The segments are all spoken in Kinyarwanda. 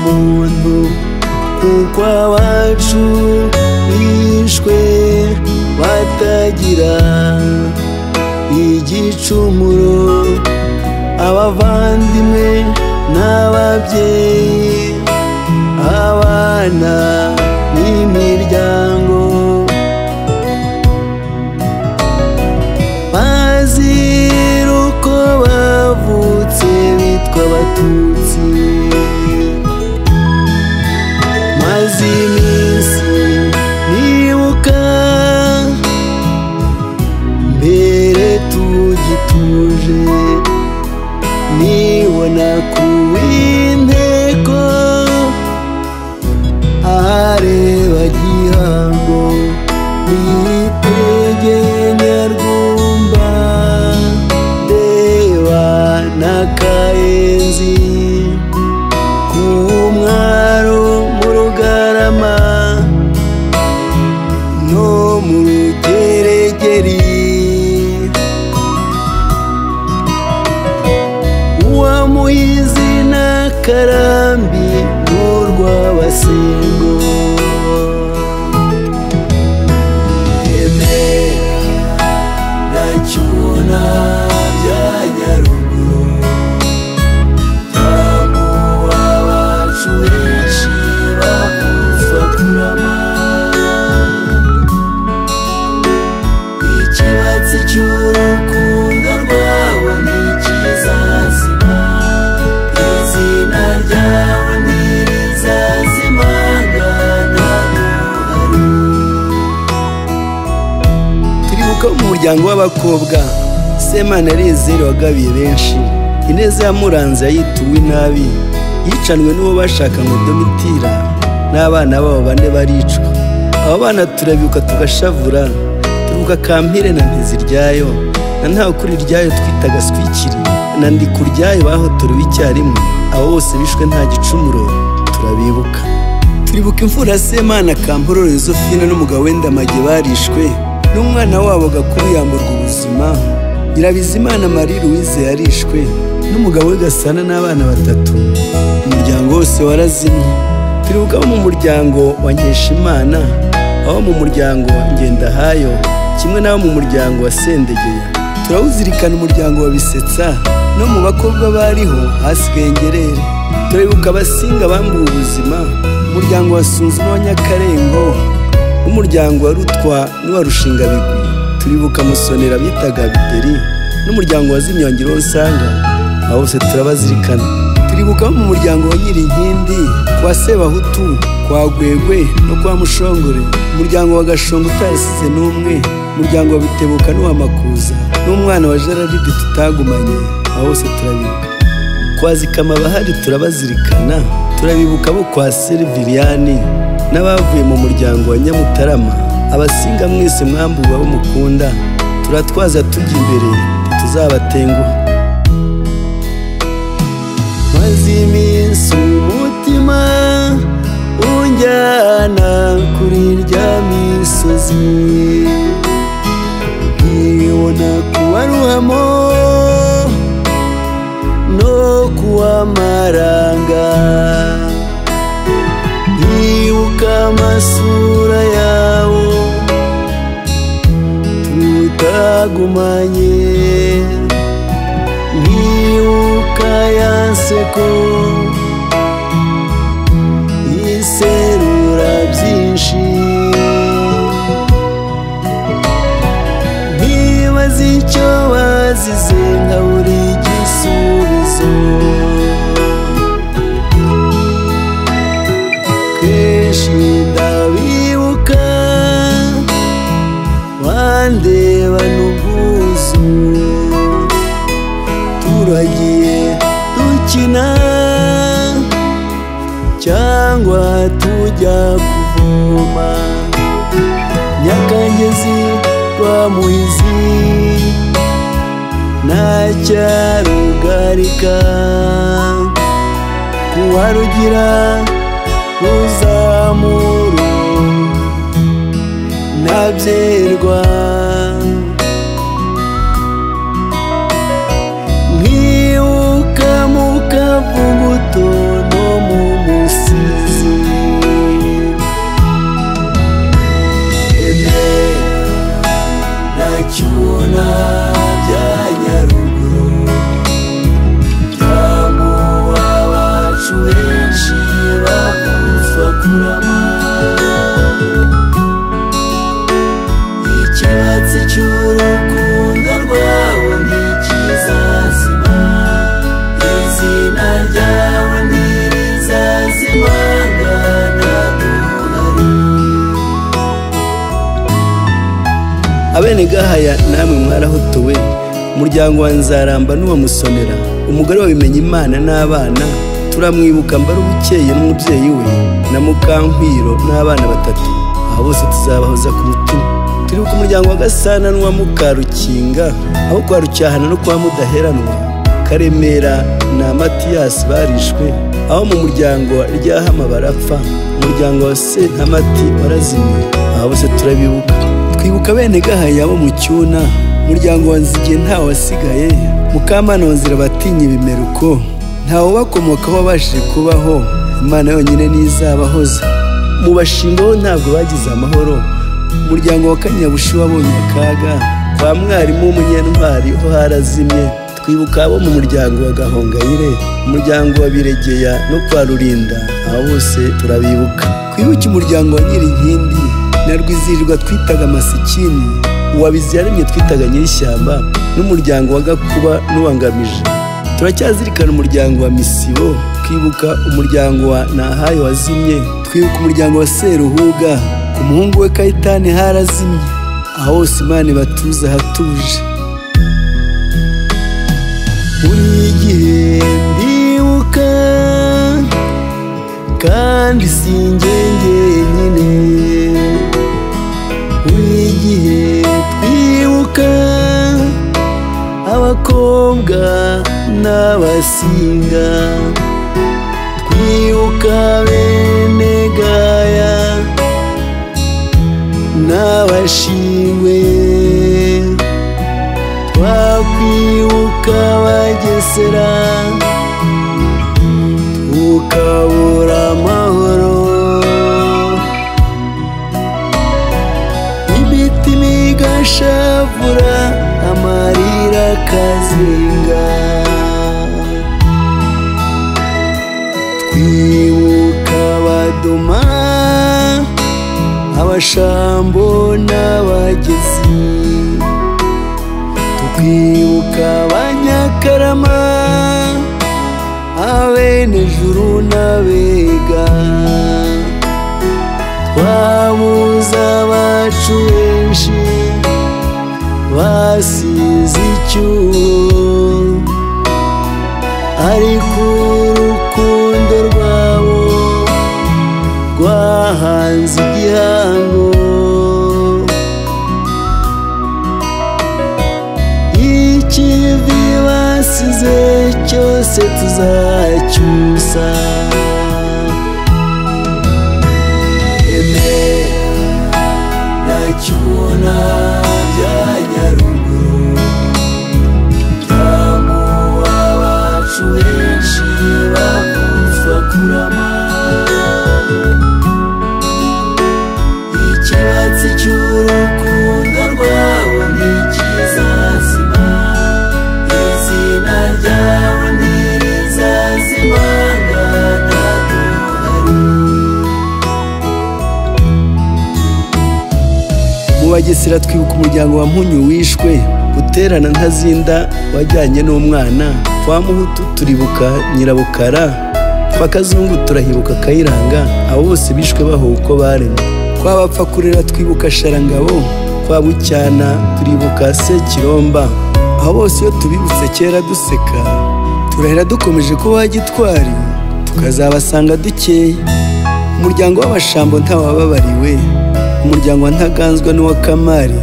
muntu kuko abacu bishwe batagira igicumuro, abavandimwe n'ababyeyi, abana n'imiryango, bazira uko bavutse bitwa Abatutsi, maze iminsi nibuka mbere tugituje, nibona ku w'inteko ahareba Gihango nitege Nyarwumba, ndeba na Kayenzi ku Mwaro mu Rugarama no mu Rugeregeri, Muhizi na Karambi n'Urwabasengo, Remera na Cyuna bya Nyaruguru, byamuwe abacu benshi bavuzwa kurama, ikibatsi cy'urukundo rwabo ntikizazima, izina ryawe ntirizazimangana n'uhari. Turibuka mu muryango w'abakobwa Semana Elizeri wagabiye benshi, ineza yamuranze yituwe inabi, yicanwe n'uwo bashakanywe Domitira n'abana babo 4 baricwa. Abo bana turabibuka tugashavura, turibuka Kampire na Nteziryayo na Ntawukuriryayo twitaga Swikiri na Ndikuryayo bahotorewe icyarimwe, abo bose bishwe nta gicumuro turabibuka. Turibuka imfura Semana Kampororo Josephine n'umugabo Wendamage barishwe, n'umwana wabo Gakuru yamburwa ubuzima, Nyirabizimana Marie Louise yarishwe, n'umugabo we Gasana n'abana 3, umuryango wose warazimye. Turibuka abo mu muryango wa Nkeshimana, abo mu muryango wa Ngendahayo, kimwe n'abo mu muryango wa Sendegeya. Turawuzirikana umuryango wa Bisetsa, no mu bakobwa bariho hasigaye Ngerere. Turibuka Abasinga bambuwe ubuzima, umuryango wa Sunzu n'uwa Nyakarengo, n'umuryango wa Rutwa n'uwa Rushingabigwi. Turibuka Musonera bitaga Bideri, n'umuryango wa Zimyongero Nsanga, abo bose turabazirikana. Turibuka mu muryango wa Nyirinkindi, kwa Sebahutu, kwa Gwegwe no kwa Mushongore, umuryango wa Gashongo utarasize n'umwe, umuryango wa Bitebuka n'uwa Makuza, n'umwana wa Gerard tutagumanye, abo bose turabibuka. Kwa Zikama bahari turabazirikana, turabibuka bo kwa Serviliyani n'abavuye mu muryango wa Nyamutarama. Abasinga mwese mwambuwe abo mukunda, turatwaza tujya imbere tuzabatenguha. Maze iminsi umutima unjyana kuri rya misozi, nkibona kuwa Ruhamo no kuwa Maranga, nkibuka amasura yawo tutagumanye, nkibuka ya nseko iserura byinshi, nkibaza icyo bazize nkabura igisubizo, kenshi ndabibuka bandeba n'ubwuzu, turagiye dukina cyangwa tujya kuvoma, Nyakangezi rwa Muhizi ntacyarugarika, kuwa Rugira Ruzamuru nabyerwa, nkibuka mu Kavuguto no mu Gahaya namwe mwarahotowe, umuryango wa Nzaramba n'uwa Musonera, umugore wa Bimenyimana n'abana, turamwibuka Mbarubukeye n'umubyeyi we na Mukankwiro n'abana 3. Abo bose tuzabahoza ku mutima. Turibuka umuryango wa Gasana n'uwa Mukarukinga, aho kwa Rucyahana no kwa Mudaheranwa, Karemera na Matiyasi barishwe, aho mu muryango wa Ryahama barapfa, umuryango wa Sentamati warazimye. Abo bose turabibuka. Twibuka bene Gahaya bo mu Cyuna, umuryango wa Nzige ntawe wasigaye, Mukamana wa Nzira batinye ibimeruko, ntawe bakomokaho wabashije kubaho, Imana yonyine nizabahoza. Mu Bashingo ntabwo bagize amahoro, umuryango wa Kanyabushi wabonye akaga, kwa Mwarimu w'umunyentwari ho harazimye. Twibuka abo mu muryango wa Gahongayire, umuryango wa Biregeya no kwa Rurinda, abo bose turabibuka. Twibuke umuryango wa Nyirinkindi na Rwizirirwa twitaga Masikini, uwa Biziyaremye twitaga Nyirishyamba, n'umuryango wa Gakuba n'uwangamije. Turacyazirikana umuryango wa Misibo, twibuka umuryango wa Nahayo wazimye, twibuka umuryango wa Seruhuga, umuhungu we Kayitani harazimye. Aho hose Imana ibatuze hatuje. Buri gihe ndibuka kandi sinjye njyenyine, buri gihe twibuka abakobwa n'abasinga, twibuka bene Gaya n'Abashingwe, twakwibuka Abagesera tukabura amahoro, imitima igashavura amarira akazenga. Twibuka Abadoma, Abashambo n'Abagezi, tukwibuka Abanyakarama, Abenejuru n'Abega, twabuze abacu benshi basize icyuho, ariko urukundo rwabo rwahanze igihango. Ikivi basize cyose tuzacyusa, na Cyuna bya Nyaruguru, byamuwe abacu benshi bakuzwa kurama. Ikibatsi cy'urukundo rwabo ntikizazima, izina ryawe ntirizazimangana duhari. Mu Bagesera twibuka umuryango wa Mpunyu wishwe, Guterana Ntazinda wajyanye n'umwana, kwa Muhutu turibuka Nyirabukara, kwa Kazungu turahibuka Kayiranga, abo bose bishwe bahowe uko baremwe. Kwa Bapfakurera twibuka Sharangabo, kwa Bucyana turibuka Sekiromba. Aho bose iyo tubibutse kera duseka, turahera dukomeje kuba Gitwari, tukazabasanga dukeye. Umuryango w'Abashambo ntawababariwe, umuryango wa Ntaganzwa n'uwa Kamari,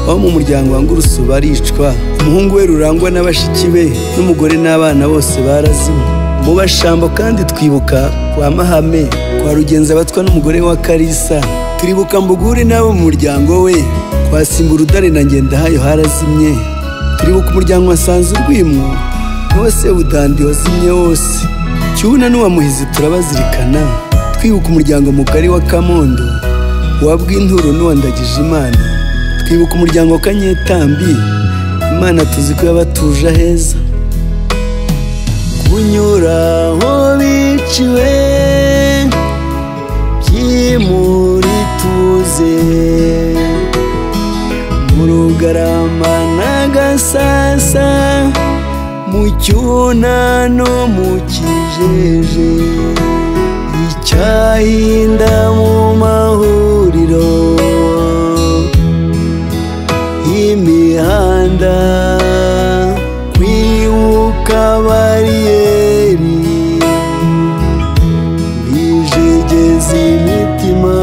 aho mu muryango wa Ngurusu baricwa, umuhungu we Rurangwa n'abashiki be n'umugore n'abana bose barazimye. Mu Bashambo kandi twibuka kwa Mahame, kwa Rugenzabatwa n'umugore wa Karisa, turibuka Mbuguri n'abo mu muryango we, kwa Simburudare na Ngendahayo harazimye. Turibuka umuryango wa Sanzurwimwo n'uwa Sebudandi wazimye wose. Cyuna n'uwa Muhizi turabazirikana, twibuka umuryango mugari wa Kamondo, uwa Bwinturo n'uwa Ndagijimana, twibuka umuryango wa Kanyetambi, Imana tuzi ko yabatuje heza. Kunyura aho biciwe byimuri tuze, mu Rugarama na Gasasa, mu Cyuna no mu Kijeje, Icyahinda mu Mahuriro, mihanda, kwibuka bariyeri bijegeza imitima,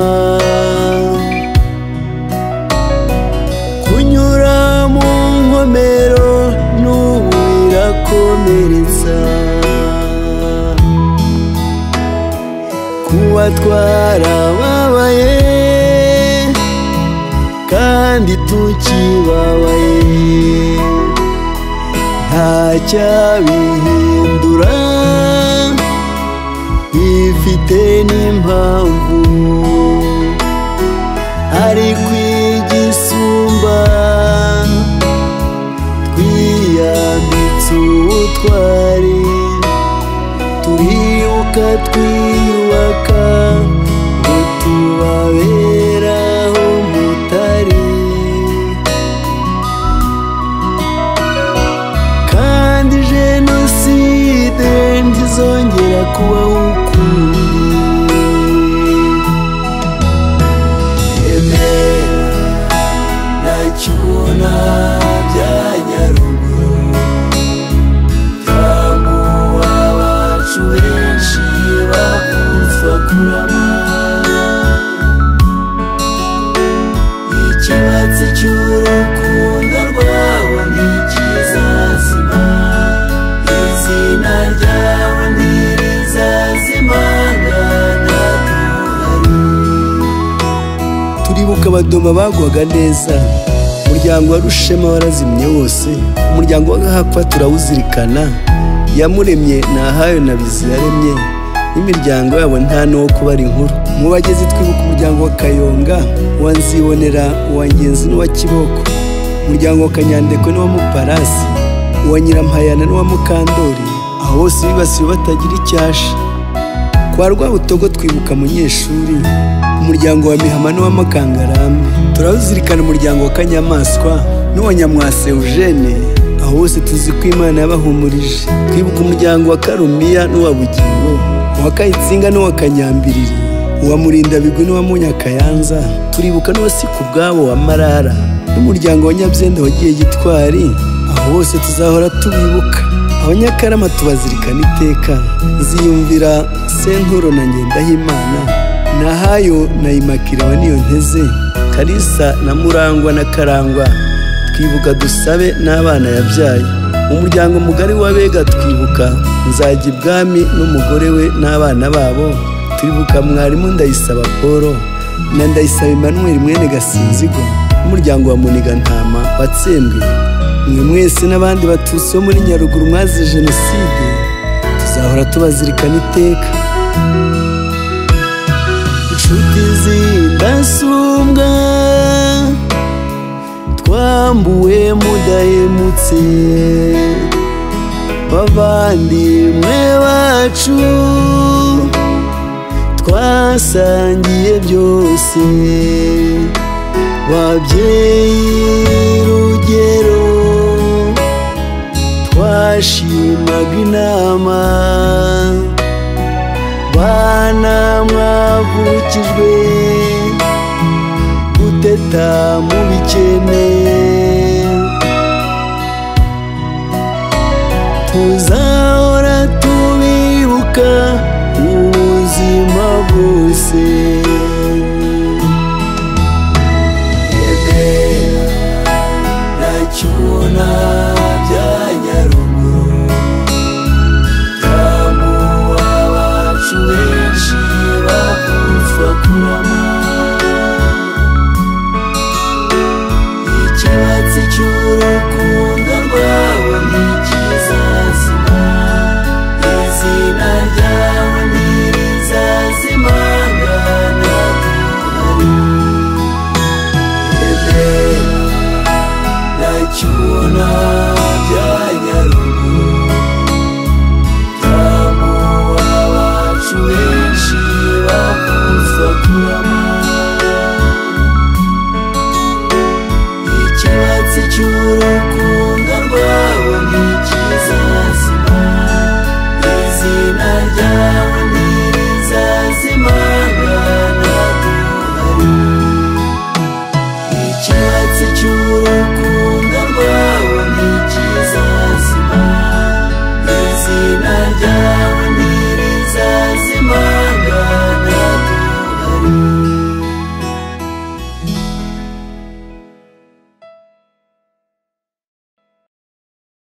kunyura mu nkomero n'ubu birakomeretsa, kuba twarababaye kandi tukibabaye, ntacyabihindura, bifite n'impamvu, ariko igisumba twiyambitse ubutwari, turibuka twiyubaka ngo tubabere aho mutari, kandi jenoside ntizongera kubaho ukundi. Emera ntacyo ubona bya Nyaruguru, byamuwe abacu benshi bavuzwa kurama, ikibatsi cy'urukundo rwawe ntikizazima, izina ryawe ntirizazimangana duhari. Turibuka abadoma bagwaga neza, umuryango wa Rushema warazimye wose, umuryango wa Gahakwa turawuzirikana, yamuremye Nahayo na Biziyaremye, n'imiryango yabo nta n'uwo kubara inkuru. Mu bagezi twibuka umuryango wa Kayonga, uwa Nzibonera, uwa Ngenzi n'uwa Kiboko, umuryango wa Kanyandekwe n'uwa Muparasi, uwa Nyirampayana n'uwa Mukandori, aho bose bibasiwe batagira icyasha. Kwa Rwabutogo twibuka Munyeshuri, umuryango wa Mihama n'uwa Makangarambe, turawuzirikana umuryango wa Kanyamaswa n'uwa Nyamwase Eugene, aho bose tuzi ko Imana yabahumurije. Twibuka umuryango wa Karumiya n'uwa Bugingo, uwa Kayitsinga n'uwa Kanyambiriri, uwa Murindabigwi n'uwa Munyakayanza, turibuka n'uwasiku ubwabo wa Marara, n'umuryango wa Nyabyenda wagiye Gitwari, aho bose tuzahora tubibuka. Abanyakarama tubazirikana iteka, Ziyumvira, Senturo na Ngendahimana, Nahayo na Imakira wa Niyonteze, Kalisa na Murangwa na Karangwa, twibuka Dusabe n'abana yabyaye. Umuryango mugari w'Abega twibuka Nzagibwami n'umugore we n'abana babo, turibuka Mwarimu Ndayisaba Paul na Ndayisaba Emmanuel mwene Gasinzigo, n'umuryango wa Munigantama watsembwe. Mwe mwese n'abandi Batutsi bo muri Nyaruguru mwazize jenoside, tuzahora tubazirikana iteka. Inshuti z'indasumbwa twambuwe mudahemutse, bavandimwe bacu twasangiye byose, babyeyi rugero twashimaga inama, bana mwavukijwe guteta mu bikene, tuzahora tubibuka ubuzima bwo